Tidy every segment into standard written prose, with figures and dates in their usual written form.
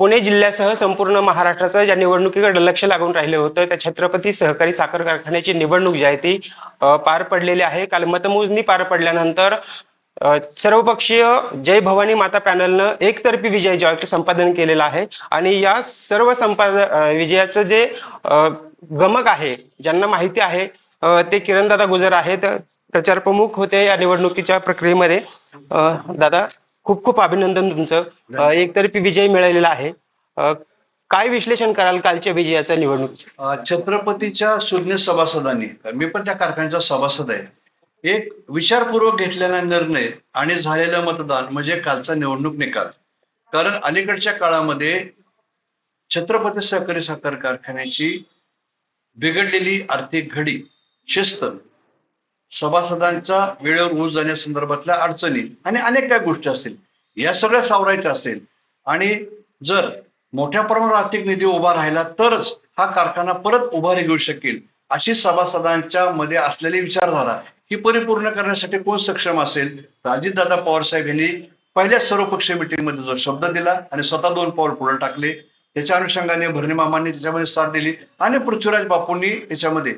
पुणे जिल्ह्यासह संपूर्ण महाराष्ट्राचं ज्या निवडणुकीकडे लक्ष लागून राहिलं होतं त्या छत्रपती सहकारी साखर कारखान्याची निवडणूक जी आहे ती पार पडलेली आहे. काल मतमोजणी पार पडल्यानंतर सर्वपक्षीय जय भवानी माता पॅनलनं एकतर्फी विजय जो आहे तो संपादन केलेला आहे आणि या सर्व विजयाचं जे गमक आहे, ज्यांना माहिती आहे ते किरणदादा गुजर आहेत, प्रचार प्रमुख होते या निवडणुकीच्या प्रक्रियेमध्ये. दादा, खूप खूप अभिनंदन तुमचं. एकतर्फी विजय मिळालेला आहे. काय विश्लेषण कराल कालच्या विजयाच्या निवडणुकीचं? छत्रपतीच्या सुज्ञ सभासदांनी, मी पण त्या कारखान्याचा सभासद आहे, एक विचारपूर्वक घेतलेला निर्णय आणि झालेलं मतदान म्हणजे कालचा निवडणूक निकाल. कारण अलीकडच्या काळामध्ये छत्रपती सहकारी साखर कारखान्याची बिघडलेली आर्थिक घडी, शिस्त, सभासदांचा वेळेवर ऊस जाण्यासंदर्भातल्या अडचणी आणि अनेक काही गोष्टी असतील, या सगळ्या सावरायच्या असतील आणि जर मोठ्या प्रमाणात आर्थिक निधी उभा राहिला तरच हा कारखाना परत उभारी घेऊ शकेल, अशी सभासदांच्या मध्ये असलेली विचारधारा ही परिपूर्ण करण्यासाठी कोण सक्षम असेल तर अजितदादा पवार साहेब यांनी पहिल्याच सर्वपक्षीय मिटिंगमध्ये जो शब्द दिला आणि स्वतः 2 पाऊल पुढे टाकले, त्याच्या अनुषंगाने भरणे मामांनी त्याच्यामध्ये साथ दिली आणि पृथ्वीराज बापूंनी त्याच्यामध्ये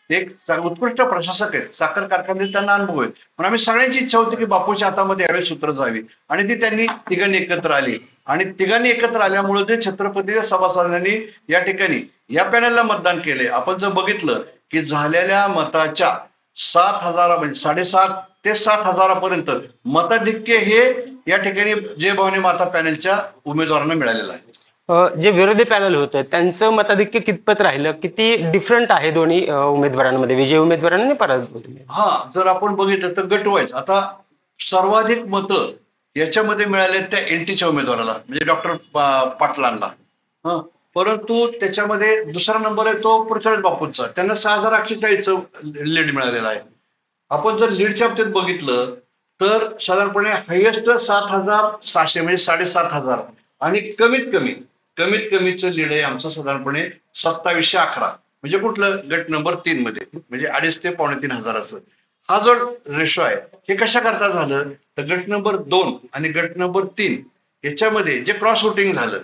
एक उत्कृष्ट प्रशासक आहेत, साखर कारखान्यात त्यांना अनुभव आहे. पण आम्ही सगळ्यांची इच्छा होती की बापूच्या हातामध्ये यावेळी सूत्र जावी आणि ती त्यांनी तिघांनी एकत्र आली आणि तिघांनी एकत्र आल्यामुळे ते छत्रपतीच्या सभासदांनी या ठिकाणी या पॅनलला मतदान केले. आपण जर बघितलं की झालेल्या मताच्या 7,000 म्हणजे 7,500 ते 7,000पर्यंत मताधिक्य हे या ठिकाणी जय भवानी माता पॅनलच्या उमेदवारांना मिळालेलं आहे. जे विरोधी पॅनल होतं त्यांचं मताधिक्य कितपत राहिलं, किती डिफरंट आहे दोन्ही उमेदवारांमध्ये, विजयी उमेदवारांनी पराभूत? हा, जर आपण बघितलं तर गटवाईज आता सर्वाधिक मतं याच्यामध्ये मिळाले त्या एनटीच्या उमेदवाराला म्हणजे डॉक्टर पाटलांना. परंतु त्याच्यामध्ये दुसरा नंबर आहे तो पृथ्वीराज बापूंचा, त्यांना 6,840 लीड मिळालेला आहे. आपण जर लीडच्या बाबतीत बघितलं तर साधारणपणे हायएस्ट 7,600 म्हणजे 7,500 आणि कमीत कमीचं लीड आहे आमचं साधारणपणे 2,711 म्हणजे कुठलं गट नंबर 3 मध्ये म्हणजे 2,500 ते 2,500. हा जो रेशो आहे हे कशा करता झालं तर गट नंबर 2 आणि गट नंबर 3 याच्यामध्ये जे क्रॉस वोटिंग झालं,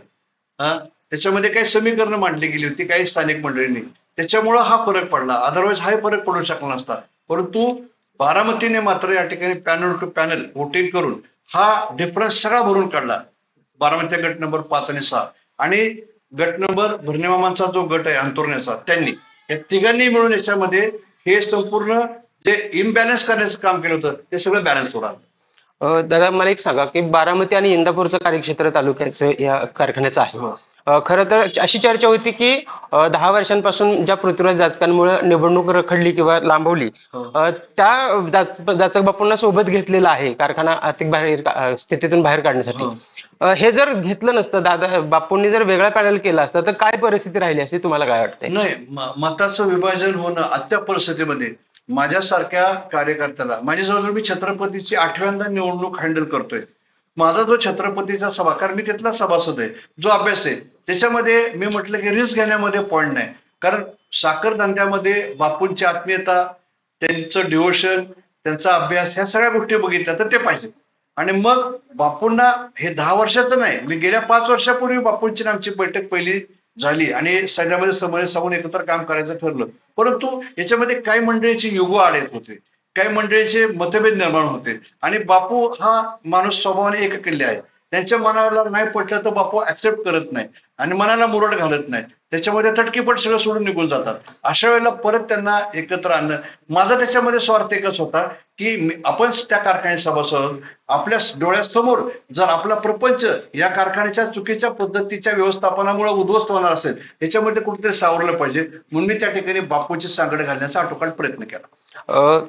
त्याच्यामध्ये काही समीकरणं मांडली गेली होती काही स्थानिक मंडळींनी, त्याच्यामुळं हा फरक पडला. अदरवाईज हा फरक पडू शकला नसता. परंतु बारामतीने मात्र या ठिकाणी पॅनल टू पॅनल वोटिंग करून हा डिफरन्स सगळा भरून काढला. बारामती गट नंबर 5 आणि 6 आणि गट नंबर भरणेमामांचा जो गट आहे अंतुरण्याचा, त्यांनी या तिघांनी मिळून याच्यामध्ये हे संपूर्ण जे इम्बॅलन्स करण्याचं काम केलं होतं ते सगळं बॅलन्स होणार. दादा, मला एक सांगा की बारामती आणि इंदापूरचं कार्यक्षेत्र तालुक्याचं या कारखान्याचं आहे. खरं तर अशी चर्चा होती की 10 वर्षांपासून ज्या पृथ्वीराज जाचकांमुळे निवडणूक रखडली किंवा लांबवली, त्या जाचक बापूंना सोबत घेतलेला आहे कारखाना आर्थिक स्थितीतून बाहेर काढण्यासाठी. हे जर घेतलं नसतं, दादा बापूंनी जर वेगळा पॅनल केला असता तर काय परिस्थिती राहिली अशी तुम्हाला काय वाटतंय? नाही, मताचं विभाजन होणं आजच्या परिस्थितीमध्ये माझ्यासारख्या कार्यकर्त्याला, माझ्याजवळ मी छत्रपतीची 8व्यांदा निवडणूक हँडल करतोय, माझा जो छत्रपतीचा सभा, कारण मी तिथला सभासद आहे, जो अभ्यास आहे त्याच्यामध्ये मी म्हटलं की रिस्क घेण्यामध्ये पॉईंट नाही. कारण साखर धंद्यामध्ये बापूंची आत्मीयता, त्यांचं डिव्होशन, त्यांचा अभ्यास, ह्या सगळ्या गोष्टी बघितल्या तर ते पाहिजे. आणि मग बापूंना हे 10 वर्षाचं नाही, मी गेल्या 5 वर्षापूर्वी बापूंची आमची बैठक पहिली झाली आणि सगळ्यामध्ये समन्वय साधून एकत्र काम करायचं ठरलं. परंतु याच्यामध्ये काही मंडळीचे युगो आड येत होते, काही मंडळीचे मतभेद निर्माण होते आणि बापू हा माणूस स्वभावाने एककिल्ले आहे. त्यांच्या मनाला नाही पटलं तर बापू ऍक्सेप्ट करत नाही आणि मनाला मुरड घालत नाही, त्याच्यामध्ये तटकीपट सगळं सोडून निघून जातात. अशा वेळेला परत त्यांना एकत्र आणणं, माझा त्याच्यामध्ये स्वार्थ एकच होता की आपण त्या कारखान्यात सभासद, आपल्या डोळ्यासमोर जर आपला प्रपंच या कारखान्याच्या चुकीच्या पद्धतीच्या व्यवस्थापनामुळे उद्ध्वस्त होणार असेल, याच्यामध्ये कुठेतरी सावरलं पाहिजे, म्हणून मी त्या ठिकाणी बापूची सांगड घालण्याचा आटोकाट प्रयत्न केला.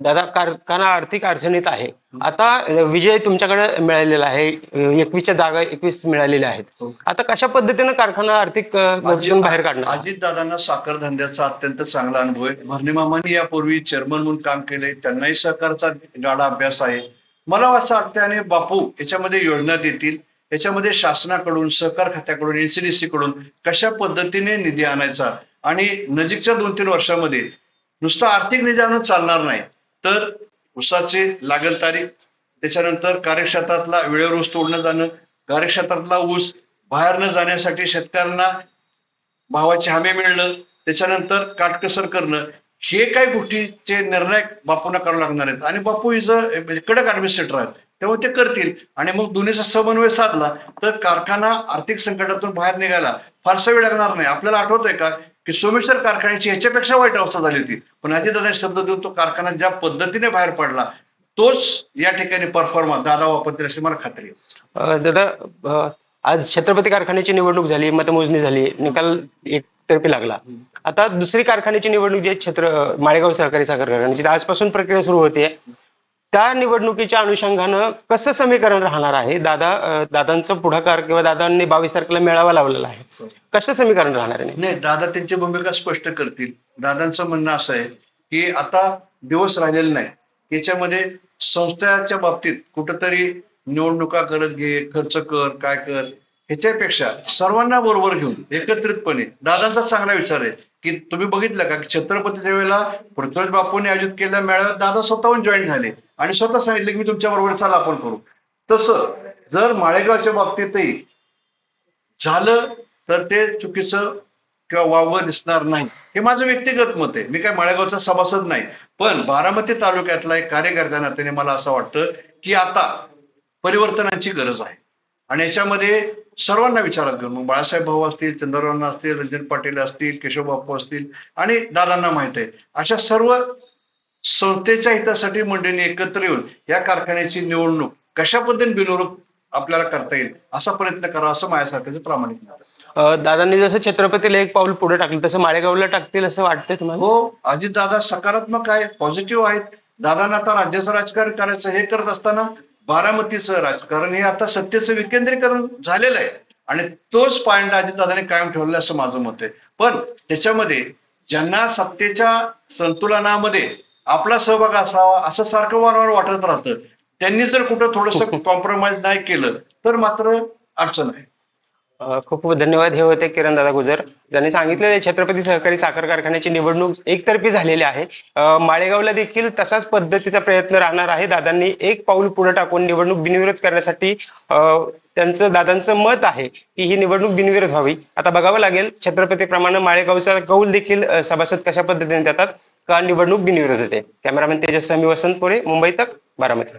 दादा, कारखाना आर्थिक अडचणीत आहे. आता विजय तुमच्याकडे मिळालेला आहे, 21च्या जागा 21 मिळालेल्या आहेत. आता कशा पद्धतीने कारखाना आर्थिक बाहेर काढणार? अजितदादांना साखर धंद्याचा अत्यंत चांगला अनुभव आहे. भरणे मामांनी यापूर्वी चेअरमन म्हणून काम केले, त्यांनाही सहकारचा गाढा अभ्यास आहे. मला असं वाटतं आणि बापू याच्यामध्ये योजना देतील, याच्यामध्ये शासनाकडून, सहकार खात्याकडून, एनसीडीसी कडून कशा पद्धतीने निधी आणायचा आणि नजीकच्या 2-3 वर्षामध्ये नुसतं आर्थिक निधी आणून चालणार नाही तर ऊसाची लागण तारीख, त्याच्यानंतर कार्यक्षेत्रातला वेळेवर ऊस तोडणं जाणं, कार्यक्षेत्रातला ऊस बाहेर न जाण्यासाठी शेतकऱ्यांना भावाची हमी मिळणं, त्याच्यानंतर काटकसर करणं, हे काही गोष्टीचे निर्णय बापूंना करावे लागणार आहेत. आणि बापू म्हणजे कडक ऍडमिनिस्ट्रेटर आहेत, त्यामुळे ते करतील. आणि मग दोन्हीचा समन्वय साधला तर कारखाना आर्थिक संकटातून बाहेर निघायला फारसा वेळ लागणार नाही. आपल्याला आठवतंय का की सोमेश्वर कारखान्याची ह्याच्यापेक्षा वाईट अवस्था झाली होती, पण अजितदादा शब्द देऊन तो कारखाना ज्या पद्धतीने बाहेर पडला, तोच या ठिकाणी परफॉर्मन्स दादा वापरतील अशी मला खात्री आहे. दादा, आज छत्रपती कारखान्याची निवडणूक झाली, मतमोजणी झाली, निकाल एकतर्फी लागला. आता दुसरी कारखान्याची निवडणूक जी आहे माळेगाव सहकारी साखर कारखान्याची, आजपासून प्रक्रिया सुरू होते. त्या निवडणुकीच्या अनुषंगानं कसं समीकरण राहणार आहे? दादांचं पुढाकार किंवा दादांनी 22 तारखेला मेळावा लावलेला आहे, कसं समीकरण राहणार आहे? नाही, दादा त्यांची भूमिका स्पष्ट करतील. दादांचं म्हणणं असं आहे की आता दिवस राहिलेले नाही, याच्यामध्ये संस्थाच्या बाबतीत कुठंतरी निवडणुका करत घे, खर्च कर, काय कर, ह्याच्यापेक्षा सर्वांना बरोबर घेऊन एकत्रितपणे दादांचा चांगला विचार आहे की तुम्ही बघितलं का की छत्रपतीच्या वेळेला पृथ्वीराज बापूंनी आयोजित केलेल्या मेळाव्यात दादा स्वतःहून जॉईन झाले आणि स्वतः सांगितलं की मी तुमच्या बरोबर चला आपण करू. तसं जर माळेगावच्या बाबतीतही झालं तर ते चुकीचं किंवा वावगं दिसणार नाही, हे माझं व्यक्तिगत मत आहे. मी काय माळेगावचा सभासद नाही, पण बारामती तालुक्यातला एक कार्यकर्त्या नात्याने मला असं वाटतं की आता परिवर्तनाची गरज आहे. आणि याच्यामध्ये सर्वांना विचारात घेऊन मग बाळासाहेब भाऊ असतील, चंद्रराव असतील, रंजन पाटील असतील, केशव बापू असतील आणि दादांना माहित आहे, अशा सर्व संस्थेच्या हितासाठी मंडळींनी एकत्र येऊन या कारखान्याची निवडणूक कशा पद्धतीने बिनविरोध आपल्याला करता येईल असा प्रयत्न करावा, असं माझ्यासारखं प्रामाणिक मत आहे. दादांनी जसं छत्रपतीला एक पाऊल पुढे टाकलं तसं माळेगावला टाकतील असं वाटतंय तुम्हाला? हो, अजितदादा सकारात्मक आहे, पॉझिटिव्ह आहेत. दादांना आता राज्याचं राजकारण करायचं, हे करत असताना बारामतीचं राजकारण हे आता सत्तेचं विकेंद्रीकरण झालेलं आहे आणि तोच पॉइंट अजितदादांनी कायम ठेवलेला असं माझं मत आहे. पण त्याच्यामध्ये ज्यांना सत्तेच्या संतुलनामध्ये आपला सहभाग असावा असं सारखं वारंवार वाटत राहतं, त्यांनी जर कुठं थोडंसं कॉम्प्रोमाइज नाही केलं तर मात्र अडचण आहे. खूप खूप धन्यवाद. हे होते किरण दादा गुजर, ज्यांनी सांगितलेले छत्रपती सहकारी साखर कारखान्याची निवडणूक एकतर्फी झालेली आहे. माळेगावला देखील तसाच पद्धतीचा प्रयत्न राहणार आहे. दादांनी एक पाऊल पुढे टाकून निवडणूक बिनविरोध करण्यासाठी दादांचं मत आहे की ही निवडणूक बिनविरोध व्हावी. आता बघावं लागेल छत्रपतीप्रमाणे माळेगावचा कौल देखील सभासद कशा पद्धतीने देतात का निवडणूक बिनविरोध होते. कॅमेरामॅन तेजस मी वसंत पोरे, मुंबई तक, बारामती.